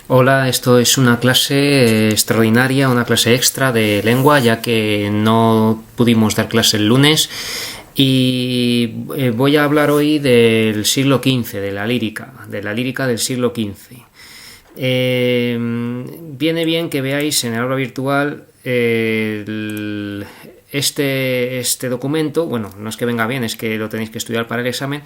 Hola, esto es una clase extraordinaria, una clase extra de lengua, ya que no pudimos dar clase el lunes. Y voy a hablar hoy del siglo XV, de la lírica del siglo XV. Viene bien que veáis en el aula virtual este documento. Bueno, no es que venga bien, es que lo tenéis que estudiar para el examen,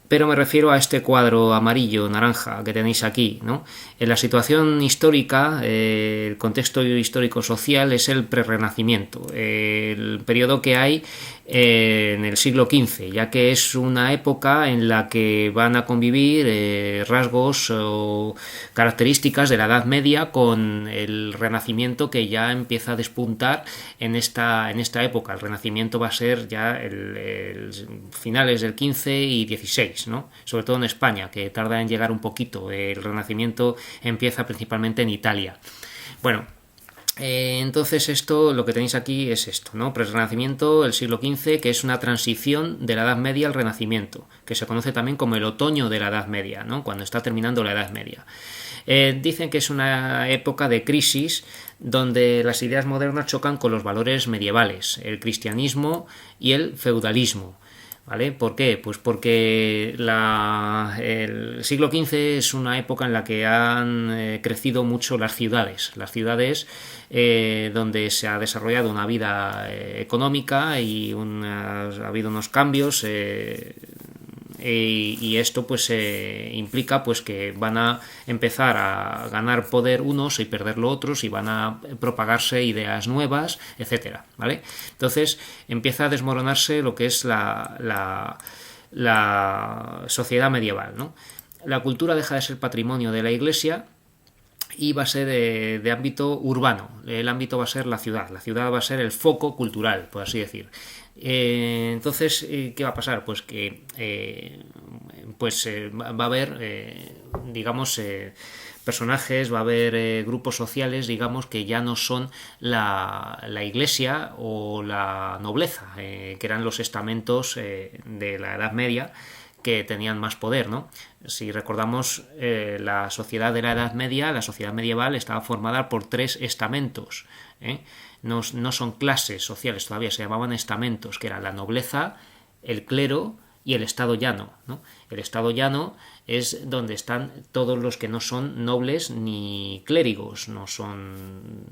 pero me refiero a este cuadro amarillo, naranja que tenéis aquí, ¿no? En la situación histórica, el contexto histórico-social es el prerrenacimiento, el periodo que hay en el siglo XV, ya que es una época en la que van a convivir rasgos o características de la Edad Media con el Renacimiento, que ya empieza a despuntar en esta época. El Renacimiento va a ser ya el finales del XV y XVI, ¿no? Sobre todo en España, que tarda en llegar un poquito. El Renacimiento empieza principalmente en Italia. Bueno, entonces esto, lo que tenéis aquí es esto, ¿no? Renacimiento, el siglo XV, que es una transición de la Edad Media al Renacimiento, que se conoce también como el otoño de la Edad Media, ¿no? Cuando está terminando la Edad Media. Dicen que es una época de crisis donde las ideas modernas chocan con los valores medievales, el cristianismo y el feudalismo. ¿Vale? ¿Por qué? Pues porque el siglo XV es una época en la que han crecido mucho las ciudades. Las ciudades donde se ha desarrollado una vida económica y ha habido unos cambios y esto pues implica pues que van a empezar a ganar poder unos y perderlo otros, y van a propagarse ideas nuevas, etcétera, ¿vale? Entonces empieza a desmoronarse lo que es la sociedad medieval, ¿no? La cultura deja de ser patrimonio de la Iglesia y va a ser de ámbito urbano. El ámbito va a ser la ciudad va a ser el foco cultural, por así decir. Entonces, ¿qué va a pasar? Pues que va a haber, digamos, personajes, va a haber grupos sociales, digamos, que ya no son la iglesia o la nobleza, que eran los estamentos de la Edad Media, que tenían más poder, ¿no? Si recordamos, la sociedad de la Edad Media, la sociedad medieval, estaba formada por 3 estamentos, ¿eh? No son clases sociales todavía, se llamaban estamentos, que eran la nobleza, el clero y el estado llano, ¿no? El estado llano es donde están todos los que no son nobles ni clérigos, no son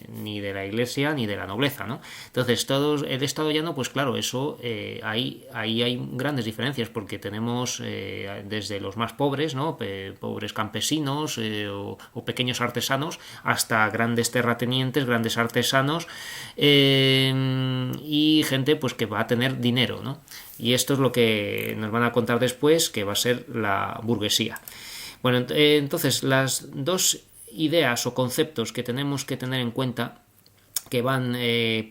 ni de la iglesia ni de la nobleza, ¿no? Entonces, el estado llano, pues claro, eso ahí hay grandes diferencias, porque tenemos desde los más pobres, ¿no? Pobres campesinos o pequeños artesanos, hasta grandes terratenientes, grandes artesanos y gente pues que va a tener dinero, ¿no? Y esto es lo que nos van a contar después, que va a ser la burguesía. Bueno, entonces las dos ideas o conceptos que tenemos que tener en cuenta, que van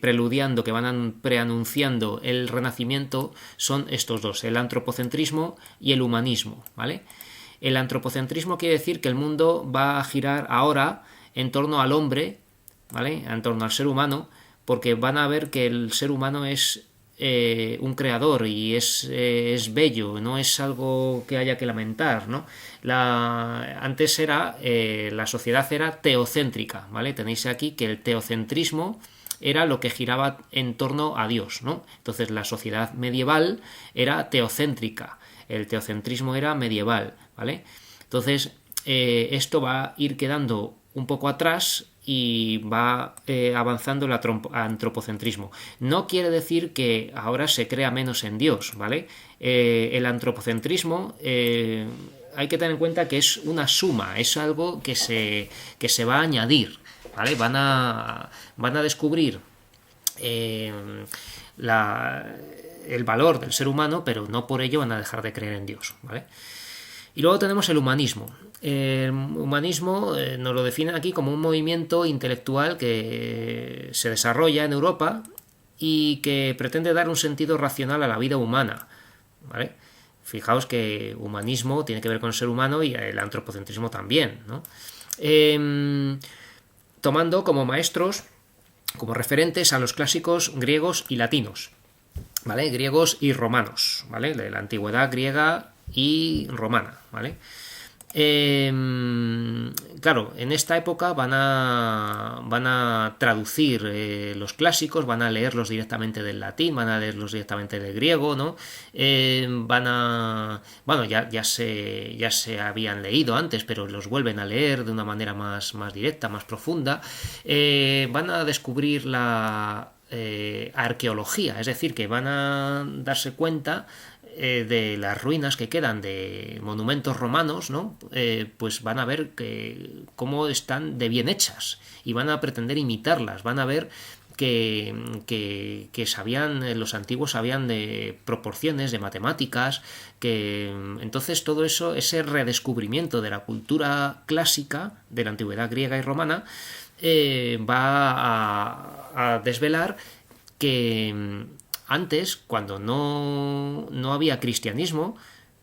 preludiando, que van preanunciando el Renacimiento, son estos dos: el antropocentrismo y el humanismo, ¿vale? El antropocentrismo quiere decir que el mundo va a girar ahora en torno al hombre, ¿vale? En torno al ser humano, porque van a ver que el ser humano es un creador y es bello, no es algo que haya que lamentar, ¿no? Antes la sociedad era teocéntrica, ¿vale? Tenéis aquí que el teocentrismo era lo que giraba en torno a Dios, ¿no? Entonces la sociedad medieval era teocéntrica, el teocentrismo era medieval, ¿vale? Entonces esto va a ir quedando un poco atrás y va avanzando el antropocentrismo. No quiere decir que ahora se crea menos en Dios, ¿vale? El antropocentrismo hay que tener en cuenta que es una suma, es algo que se va a añadir, ¿vale? Van a descubrir el valor del ser humano, pero no por ello van a dejar de creer en Dios, ¿vale? Y luego tenemos el humanismo. El humanismo nos lo definen aquí como un movimiento intelectual que se desarrolla en Europa y que pretende dar un sentido racional a la vida humana, ¿vale? Fijaos que humanismo tiene que ver con el ser humano y el antropocentrismo también, ¿no? Tomando como maestros, como referentes, a los clásicos griegos y latinos, ¿vale? Griegos y romanos, ¿vale? De la antigüedad griega y romana, ¿vale? Claro, en esta época van a traducir los clásicos, van a leerlos directamente del latín, van a leerlos directamente del griego, ¿no? Bueno, ya se habían leído antes, pero los vuelven a leer de una manera más directa, más profunda. Van a descubrir la arqueología, es decir, que van a darse cuenta de las ruinas que quedan de monumentos romanos, ¿no? Pues van a ver cómo están de bien hechas y van a pretender imitarlas, van a ver que los antiguos sabían de proporciones, de matemáticas, que entonces todo eso, ese redescubrimiento de la cultura clásica de la antigüedad griega y romana, va a desvelar que antes, cuando no había cristianismo,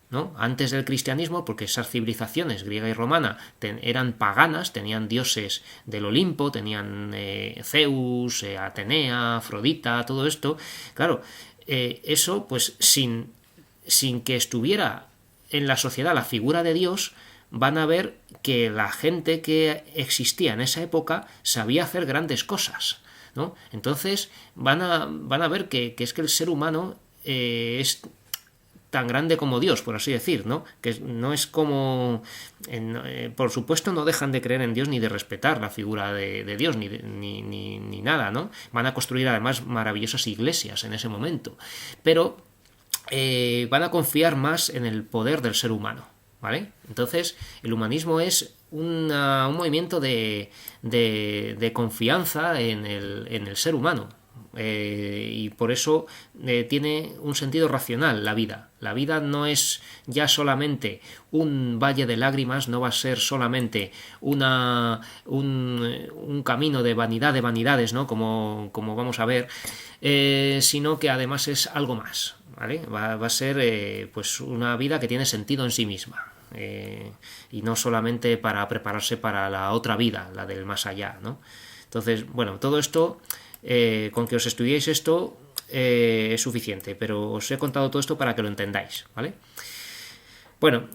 ¿no? Antes del cristianismo, porque esas civilizaciones griega y romana eran paganas, tenían dioses del Olimpo, tenían Zeus, Atenea, Afrodita, todo esto, claro, eso pues sin que estuviera en la sociedad la figura de Dios, van a ver que la gente que existía en esa época sabía hacer grandes cosas, ¿no? Entonces van a ver que es que el ser humano es tan grande como Dios, por así decir, ¿no? Que no es como... por supuesto no dejan de creer en Dios ni de respetar la figura de Dios ni nada, ¿no? Van a construir además maravillosas iglesias en ese momento, pero van a confiar más en el poder del ser humano, ¿vale? Entonces el humanismo es un movimiento de confianza en el ser humano, y por eso tiene un sentido racional la vida. La vida no es ya solamente un valle de lágrimas, no va a ser solamente un camino de vanidad de vanidades, ¿no? Como vamos a ver, sino que además es algo más, ¿vale? Va a ser pues una vida que tiene sentido en sí misma. Y no solamente para prepararse para la otra vida, la del más allá, ¿no? Entonces, bueno, todo esto, con que os estudiéis esto es suficiente, pero os he contado todo esto para que lo entendáis, ¿vale? Bueno,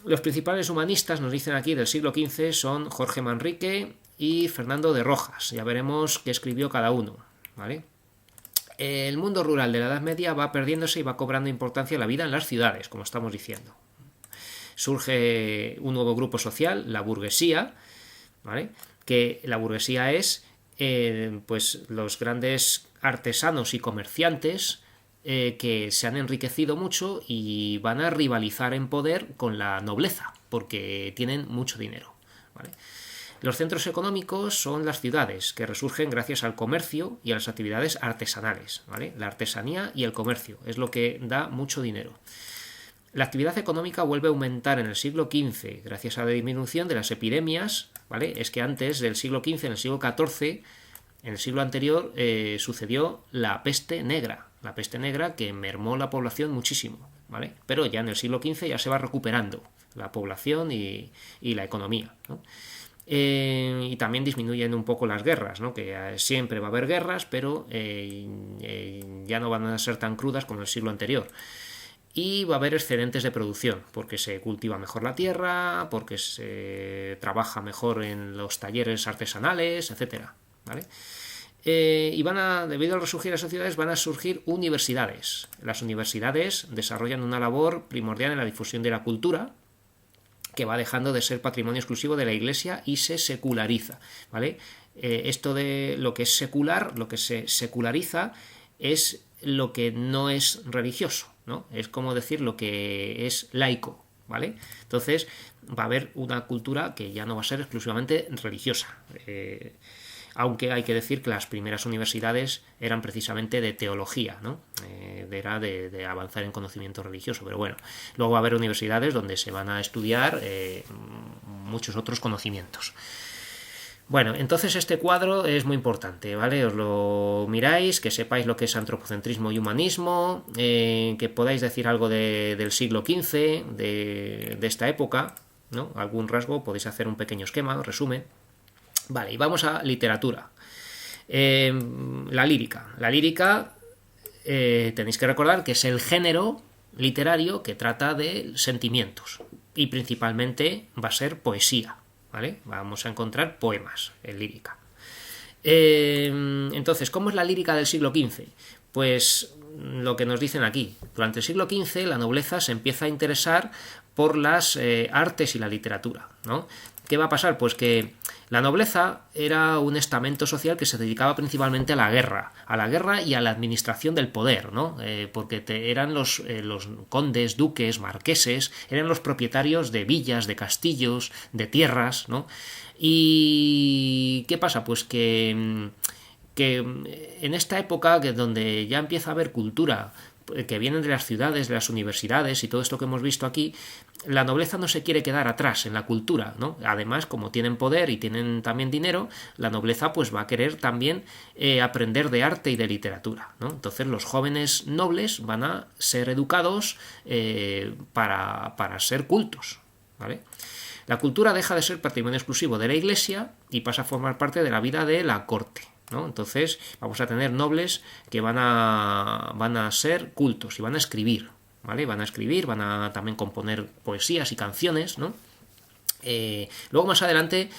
los principales humanistas, nos dicen aquí, del siglo XV son Jorge Manrique y Fernando de Rojas. Ya veremos qué escribió cada uno, ¿vale? El mundo rural de la Edad Media va perdiéndose y va cobrando importancia la vida en las ciudades, como estamos diciendo. Surge un nuevo grupo social, la burguesía, ¿vale? Que la burguesía es pues los grandes artesanos y comerciantes que se han enriquecido mucho y van a rivalizar en poder con la nobleza, porque tienen mucho dinero, ¿vale? Los centros económicos son las ciudades, que resurgen gracias al comercio y a las actividades artesanales, ¿vale? La artesanía y el comercio es lo que da mucho dinero. La actividad económica vuelve a aumentar en el siglo XV gracias a la disminución de las epidemias, ¿vale? Es que antes del siglo XV, en el siglo XIV, en el siglo anterior, sucedió la peste negra que mermó la población muchísimo, ¿vale? Pero ya en el siglo XV ya se va recuperando la población y la economía, ¿no? Y también disminuyen un poco las guerras, ¿no? Que siempre va a haber guerras, pero ya no van a ser tan crudas como en el siglo anterior. Y va a haber excedentes de producción, porque se cultiva mejor la tierra, porque se trabaja mejor en los talleres artesanales, etcétera, ¿vale? Y debido al resurgir de las sociedades, van a surgir universidades. Las universidades desarrollan una labor primordial en la difusión de la cultura, que va dejando de ser patrimonio exclusivo de la Iglesia y se seculariza, ¿vale? Esto de lo que es secular, lo que se seculariza es lo que no es religioso, ¿no? Es como decir lo que es laico, ¿vale? Entonces va a haber una cultura que ya no va a ser exclusivamente religiosa, aunque hay que decir que las primeras universidades eran precisamente de teología, ¿no? Era de avanzar en conocimiento religioso, pero bueno, luego va a haber universidades donde se van a estudiar muchos otros conocimientos. Bueno, entonces este cuadro es muy importante, ¿vale? Os lo miráis, que sepáis lo que es antropocentrismo y humanismo, que podáis decir algo del siglo XV, de esta época, ¿no? Algún rasgo, podéis hacer un pequeño esquema, resumen. Vale, y vamos a literatura. La lírica. La lírica, tenéis que recordar que es el género literario que trata de sentimientos. y principalmente va a ser poesía, ¿vale? Vamos a encontrar poemas en lírica. Entonces, ¿cómo es la lírica del siglo XV? Pues lo que nos dicen aquí. Durante el siglo XV la nobleza se empieza a interesar por las artes y la literatura, ¿no? ¿Qué va a pasar? Pues que la nobleza era un estamento social que se dedicaba principalmente a la guerra y a la administración del poder, ¿no? Porque eran los condes, duques, marqueses, eran los propietarios de villas, de castillos, de tierras, ¿no? ¿Y qué pasa? Pues que en esta época donde ya empieza a haber cultura que vienen de las ciudades, de las universidades y todo esto que hemos visto aquí, la nobleza no se quiere quedar atrás en la cultura, ¿no? Además, como tienen poder y tienen también dinero, la nobleza pues va a querer también aprender de arte y de literatura, ¿no? Entonces los jóvenes nobles van a ser educados para ser cultos, ¿vale? La cultura deja de ser patrimonio exclusivo de la Iglesia y pasa a formar parte de la vida de la corte, ¿no? Entonces vamos a tener nobles que van a ser cultos y van a escribir, ¿vale? Van a escribir, van a también componer poesías y canciones, ¿no? Luego más adelante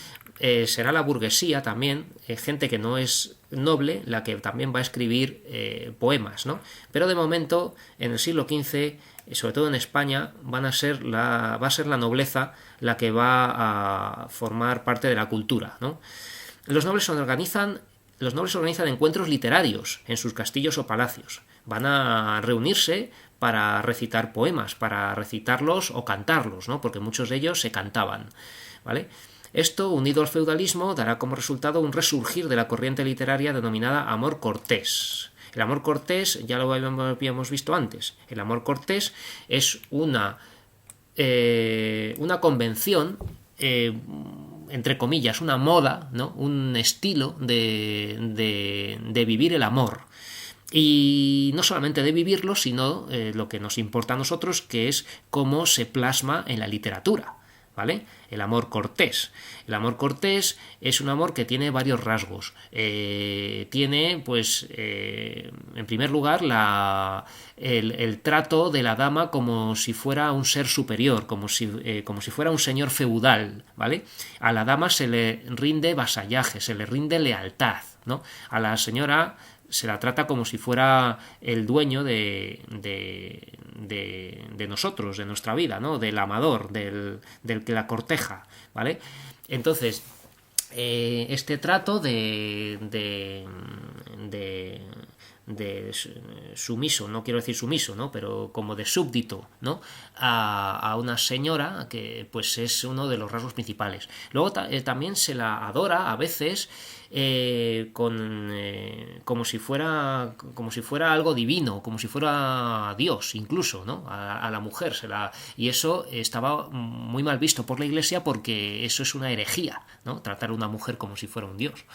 será la burguesía también, gente que no es noble, la que también va a escribir poemas, ¿no? Pero de momento, en el siglo XV, sobre todo en España, va a ser la nobleza la que va a formar parte de la cultura, ¿no? Los nobles organizan encuentros literarios en sus castillos o palacios. Van a reunirse para recitar poemas, para recitarlos o cantarlos, ¿no? Porque muchos de ellos se cantaban, ¿vale? Esto, unido al feudalismo, dará como resultado un resurgir de la corriente literaria denominada amor cortés. El amor cortés ya lo habíamos visto antes. El amor cortés es una convención, entre comillas, una moda, ¿no? Un estilo de vivir el amor. Y no solamente de vivirlo, sino lo que nos importa a nosotros, que es cómo se plasma en la literatura, ¿vale? El amor cortés. El amor cortés es un amor que tiene varios rasgos. Tiene, pues, en primer lugar, el trato de la dama como si fuera un ser superior, como si fuera un señor feudal, ¿vale? A la dama se le rinde vasallaje, se le rinde lealtad, ¿no? A la señora se la trata como si fuera el dueño de nosotros, de nuestra vida, ¿no? Del amador, del que la corteja, ¿vale? Entonces, este trato de sumiso, no quiero decir sumiso, ¿no? Pero como de súbdito, ¿no? A una señora que pues es uno de los rasgos principales. Luego también se la adora a veces como si fuera algo divino, como si fuera Dios incluso, ¿no? A la mujer y eso estaba muy mal visto por la Iglesia porque eso es una herejía, ¿no? Tratar a una mujer como si fuera un dios,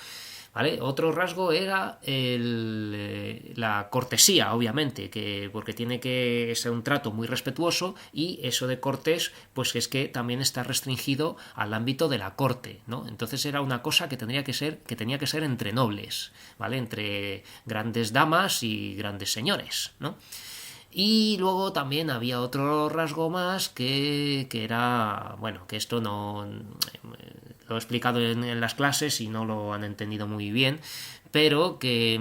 ¿vale? Otro rasgo era la cortesía, obviamente, porque tiene que ser un trato muy respetuoso, y eso de cortés, pues es que también está restringido al ámbito de la corte, ¿no? Entonces era una cosa que tenía que ser entre nobles, ¿vale? Entre grandes damas y grandes señores, ¿no? Y luego también había otro rasgo más que era, bueno, que esto no lo he explicado en las clases y no lo han entendido muy bien, pero que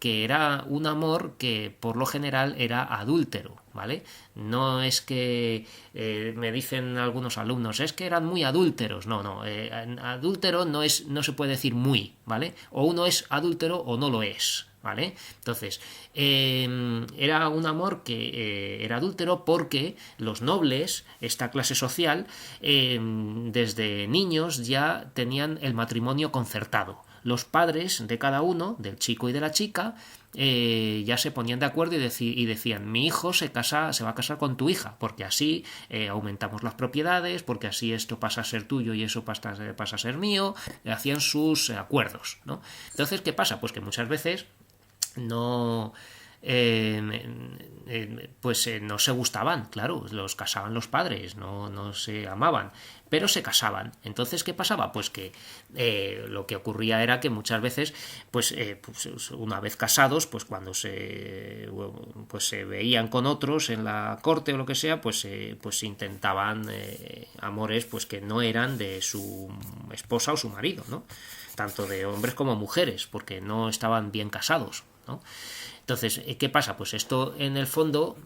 era un amor que por lo general era adúltero, ¿vale? No es que me dicen algunos alumnos, es que eran muy adúlteros. No, adúltero no se puede decir muy, ¿vale? O uno es adúltero o no lo es, ¿vale? Entonces, era un amor que era adúltero porque los nobles, esta clase social, desde niños ya tenían el matrimonio concertado. Los padres de cada uno, del chico y de la chica, ya se ponían de acuerdo y decían: mi hijo se va a casar con tu hija, porque así aumentamos las propiedades, porque así esto pasa a ser tuyo y eso pasa a ser mío. Hacían sus acuerdos, ¿no? Entonces, ¿qué pasa? Pues que muchas veces no pues no se gustaban, claro, los casaban los padres, no se amaban, pero se casaban. Entonces, ¿qué pasaba? Pues que lo que ocurría era que muchas veces, pues una vez casados, pues cuando se veían con otros en la corte o lo que sea, pues intentaban amores pues que no eran de su esposa o su marido, ¿no? Tanto de hombres como mujeres, porque no estaban bien casados, ¿no? Entonces, ¿qué pasa? Pues esto en el fondo,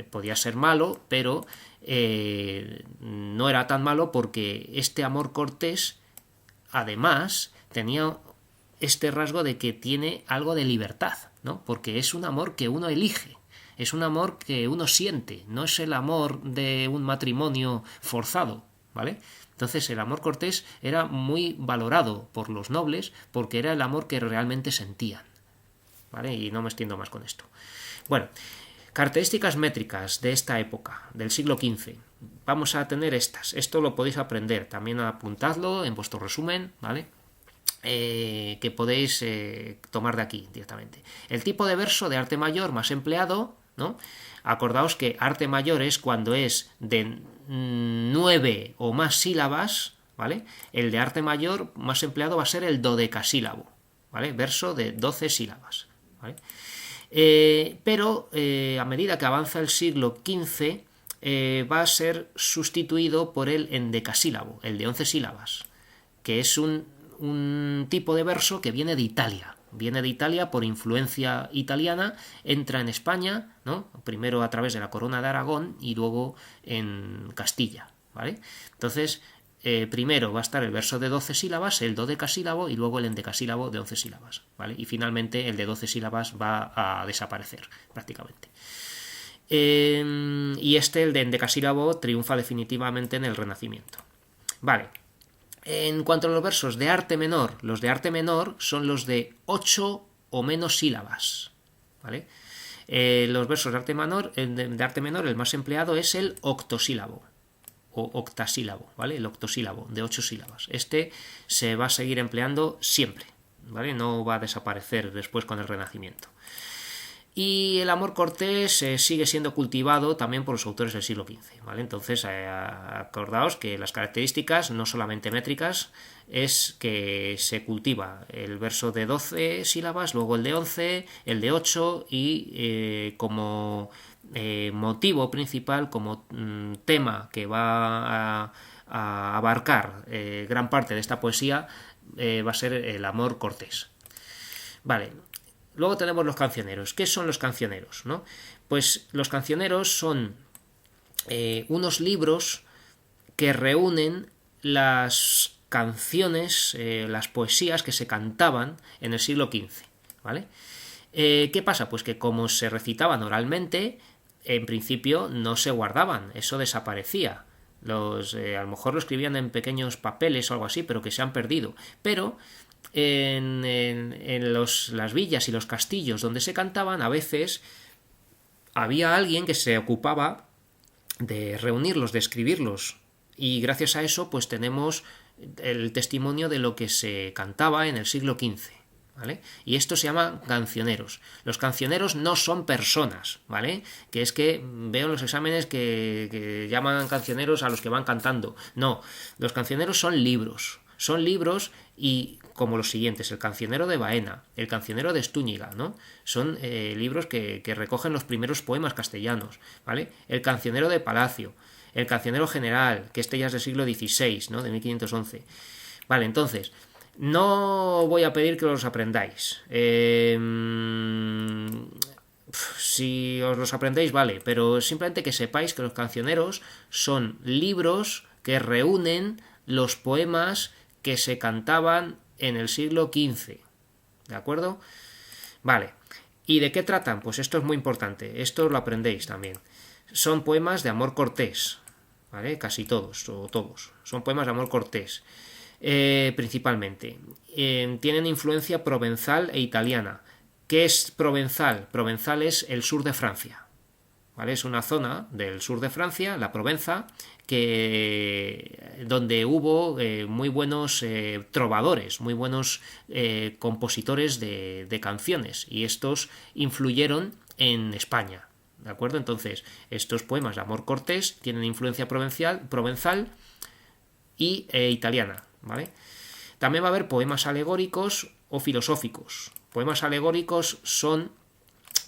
podía ser malo, pero no era tan malo porque este amor cortés, además, tenía este rasgo de que tiene algo de libertad, ¿no? Porque es un amor que uno elige, es un amor que uno siente, no es el amor de un matrimonio forzado, ¿vale? Entonces el amor cortés era muy valorado por los nobles porque era el amor que realmente sentían, ¿vale? Y no me extiendo más con esto. Bueno, características métricas de esta época, del siglo XV. Vamos a tener estas. Esto lo podéis aprender. También apuntadlo en vuestro resumen, ¿vale? Que podéis tomar de aquí directamente. El tipo de verso de arte mayor más empleado, ¿no? Acordaos que arte mayor es cuando es de 9 o más sílabas, ¿vale? El de arte mayor más empleado va a ser el dodecasílabo, ¿vale? Verso de 12 sílabas, ¿vale? Pero a medida que avanza el siglo XV va a ser sustituido por el endecasílabo, el de 11 sílabas, que es un tipo de verso que viene de Italia. Viene de Italia por influencia italiana, entra en España, ¿no? Primero a través de la corona de Aragón y luego en Castilla, ¿vale? Entonces, primero va a estar el verso de 12 sílabas, el dodecasílabo, y luego el endecasílabo de 11 sílabas, ¿vale? Y finalmente el de 12 sílabas va a desaparecer prácticamente. Y el de endecasílabo, triunfa definitivamente en el Renacimiento. Vale. En cuanto a los versos de arte menor, los de arte menor son los de 8 o menos sílabas, ¿vale? Los versos de arte menor, el más empleado es el octosílabo o octasílabo, ¿vale? El octosílabo de 8 sílabas. Este se va a seguir empleando siempre, ¿vale? No va a desaparecer después con el Renacimiento. Y el amor cortés sigue siendo cultivado también por los autores del siglo XV, ¿vale? Entonces, acordaos que las características, no solamente métricas, es que se cultiva el verso de 12 sílabas, luego el de 11, el de 8 y como motivo principal, como tema que va a abarcar gran parte de esta poesía, va a ser el amor cortés. Vale. Luego tenemos los cancioneros. ¿Qué son los cancioneros, no? Pues los cancioneros son unos libros que reúnen las canciones, las poesías que se cantaban en el siglo XV, ¿vale? ¿Qué pasa? Pues que como se recitaban oralmente, en principio no se guardaban, eso desaparecía. A lo mejor lo escribían en pequeños papeles o algo así, pero que se han perdido. Pero en las villas y los castillos donde se cantaban, a veces había alguien que se ocupaba de reunirlos, de escribirlos, y gracias a eso pues tenemos el testimonio de lo que se cantaba en el siglo XV, ¿vale? Y esto se llama cancioneros. Los cancioneros no son personas, ¿vale? Que es que veo en los exámenes que llaman cancioneros a los que van cantando. No, los cancioneros son libros. Son libros y como los siguientes, el cancionero de Baena, el cancionero de Estúñiga, ¿no? Son libros que recogen los primeros poemas castellanos, ¿vale? El cancionero de Palacio, el cancionero general, que este ya es del siglo XVI, ¿no? De 1511. Vale, entonces, no voy a pedir que los aprendáis. Si os los aprendéis, vale, pero simplemente que sepáis que los cancioneros son libros que reúnen los poemas que se cantaban en el siglo XV, ¿de acuerdo? Vale, ¿y de qué tratan? Pues esto es muy importante, esto lo aprendéis también. Son poemas de amor cortés, ¿vale? Casi todos, o todos, son poemas de amor cortés, principalmente. Tienen influencia provenzal e italiana. ¿Qué es provenzal? Provenzal es el sur de Francia, ¿vale? Es una zona del sur de Francia, la Provenza, donde hubo muy buenos trovadores, muy buenos compositores de canciones, y estos influyeron en España, ¿de acuerdo? Entonces, estos poemas de amor cortés tienen influencia provenzal y italiana, ¿vale? También va a haber poemas alegóricos o filosóficos. Poemas alegóricos son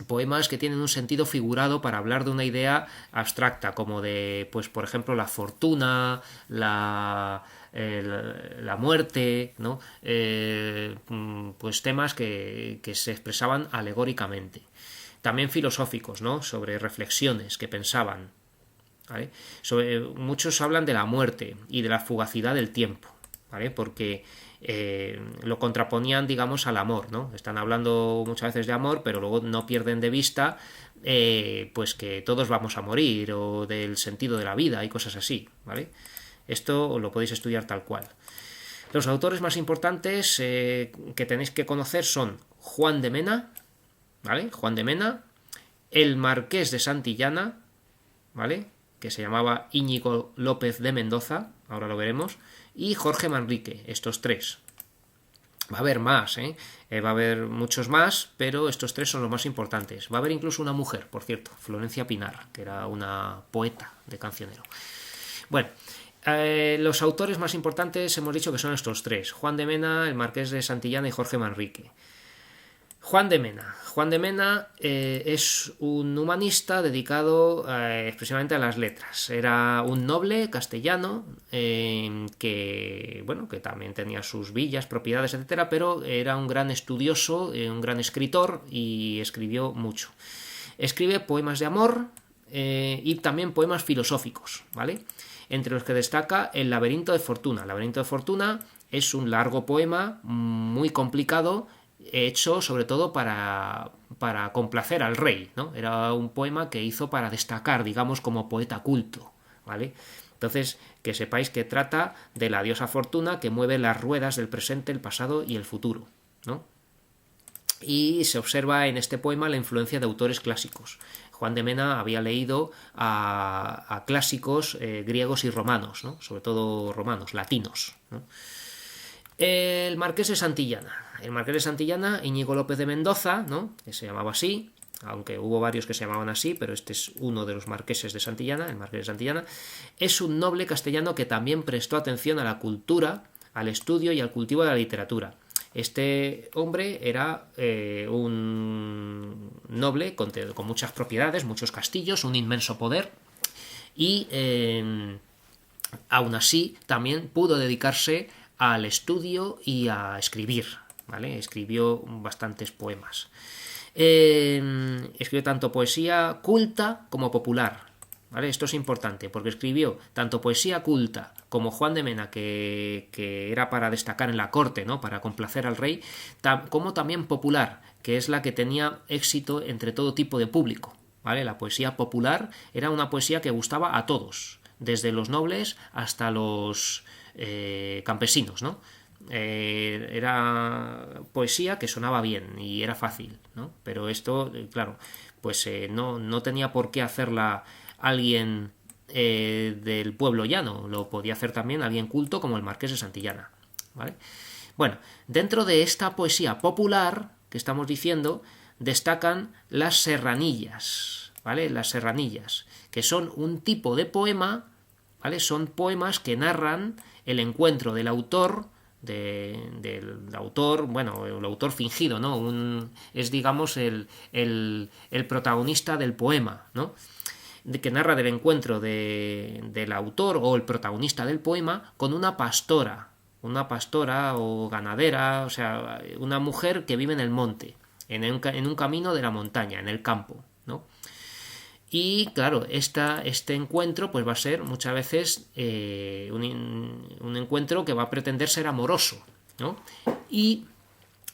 poemas que tienen un sentido figurado para hablar de una idea abstracta, como de, pues por ejemplo, la fortuna, la muerte, ¿no? Pues temas que se expresaban alegóricamente. También filosóficos, ¿no? Sobre reflexiones que pensaban, ¿vale? Muchos hablan de la muerte y de la fugacidad del tiempo, ¿vale? Porque lo contraponían, digamos, al amor, ¿no? Están hablando muchas veces de amor, pero luego no pierden de vista pues que todos vamos a morir, o del sentido de la vida y cosas así, ¿vale? Esto lo podéis estudiar tal cual. Los autores más importantes que tenéis que conocer son Juan de Mena, ¿vale? Juan de Mena, el Marqués de Santillana, ¿vale? Que se llamaba Íñigo López de Mendoza, ahora lo veremos, y Jorge Manrique, estos tres. Va a haber más, va a haber muchos más, pero estos tres son los más importantes. Va a haber incluso una mujer, por cierto, Florencia Pinar, que era una poeta de cancionero. Bueno, los autores más importantes hemos dicho que son estos tres: Juan de Mena, el Marqués de Santillana y Jorge Manrique. Juan de Mena. Juan de Mena es un humanista dedicado expresivamente a las letras. Era un noble castellano que también tenía sus villas, propiedades, etcétera, pero era un gran estudioso, un gran escritor, y escribió mucho. Escribe poemas de amor y también poemas filosóficos, ¿vale? Entre los que destaca El laberinto de Fortuna. El laberinto de Fortuna es un largo poema muy complicado, hecho sobre todo para complacer al rey, ¿no? Era un poema que hizo para destacar, digamos, como poeta culto, ¿vale? Entonces, que sepáis que trata de la diosa Fortuna, que mueve las ruedas del presente, el pasado y el futuro, ¿no? Y se observa en este poema la influencia de autores clásicos. Juan de Mena había leído a clásicos griegos y romanos, ¿no? Sobre todo romanos, latinos, ¿no? El Marqués de Santillana. El Marqués de Santillana, Íñigo López de Mendoza, ¿no? Que se llamaba así, aunque hubo varios que se llamaban así, pero este es uno de los marqueses de Santillana, el Marqués de Santillana. Es un noble castellano que también prestó atención a la cultura, al estudio y al cultivo de la literatura. Este hombre era un noble con muchas propiedades, muchos castillos, un inmenso poder, y aún así también pudo dedicarse al estudio y a escribir, ¿vale? Escribió bastantes poemas. Escribió tanto poesía culta como popular, ¿vale? Esto es importante, porque escribió tanto poesía culta como Juan de Mena, que era para destacar en la corte, ¿no? Para complacer al rey, como también popular, que es la que tenía éxito entre todo tipo de público, ¿vale? La poesía popular era una poesía que gustaba a todos, desde los nobles hasta los campesinos, ¿no? Era poesía que sonaba bien y era fácil, ¿no? Pero esto, claro, pues no tenía por qué hacerla alguien del pueblo llano, lo podía hacer también alguien culto como el Marqués de Santillana, ¿vale? Bueno, dentro de esta poesía popular que estamos diciendo, destacan las serranillas, ¿vale? Las serranillas, que son un tipo de poema, ¿vale? Son poemas que narran el encuentro del autor, del autor, bueno, el autor fingido, ¿no? Es, digamos, el protagonista del poema, ¿no? Que narra del encuentro del autor o el protagonista del poema con una pastora o ganadera, o sea, una mujer que vive en el monte, en un camino de la montaña, en el campo, ¿no? Y claro, este encuentro pues va a ser muchas veces un encuentro que va a pretender ser amoroso, ¿no? Y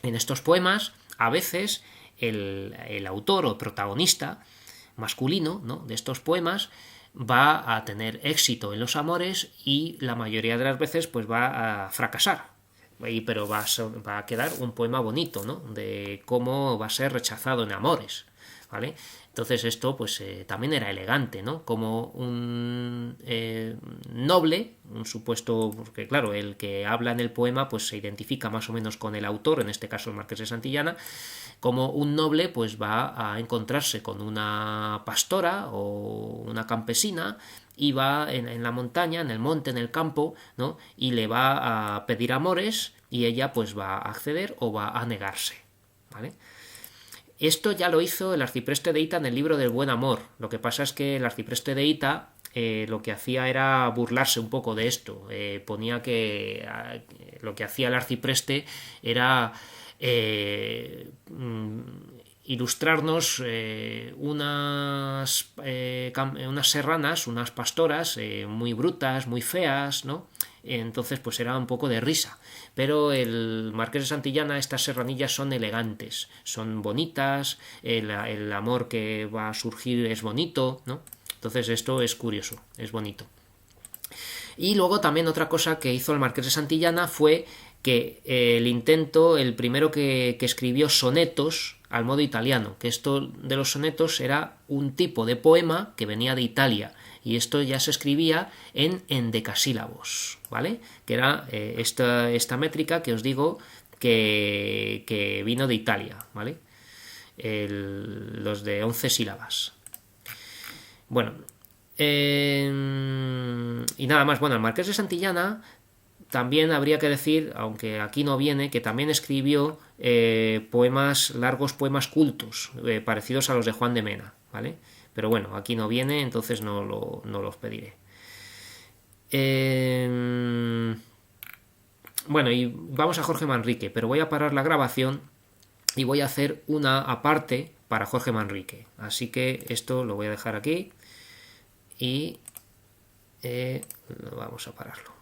en estos poemas, a veces, el autor o protagonista masculino, ¿no?, de estos poemas va a tener éxito en los amores y la mayoría de las veces pues va a fracasar. Pero va a quedar un poema bonito, ¿no?, de cómo va a ser rechazado en amores, ¿vale? Entonces esto pues también era elegante, ¿no? Como un noble, un supuesto, porque claro, el que habla en el poema pues se identifica más o menos con el autor, en este caso el Marqués de Santillana, como un noble pues va a encontrarse con una pastora o una campesina y va en la montaña, en el monte, en el campo, ¿no? Y le va a pedir amores y ella pues va a acceder o va a negarse, ¿vale? Esto ya lo hizo el arcipreste de Hita en el libro del Buen Amor. Lo que pasa es que el arcipreste de Hita lo que hacía era burlarse un poco de esto. Ponía que lo que hacía el arcipreste era ilustrarnos unas serranas, unas pastoras muy brutas, muy feas, ¿no? Entonces pues era un poco de risa, pero el Marqués de Santillana, estas serranillas son elegantes, son bonitas, el amor que va a surgir es bonito, ¿no? Entonces esto es curioso, es bonito. Y luego también otra cosa que hizo el Marqués de Santillana fue que el primero que escribió sonetos al modo italiano, que esto de los sonetos era un tipo de poema que venía de Italia, y esto ya se escribía en endecasílabos, ¿vale? Que era esta métrica que os digo que vino de Italia, ¿vale? Los de 11 sílabas. Bueno, y nada más. Bueno, el Marqués de Santillana también habría que decir, aunque aquí no viene, que también escribió largos poemas cultos, parecidos a los de Juan de Mena, ¿vale? Pero bueno, aquí no viene, entonces no los pediré. Bueno, y vamos a Jorge Manrique, pero voy a parar la grabación y voy a hacer una aparte para Jorge Manrique. Así que esto lo voy a dejar aquí y vamos a pararlo.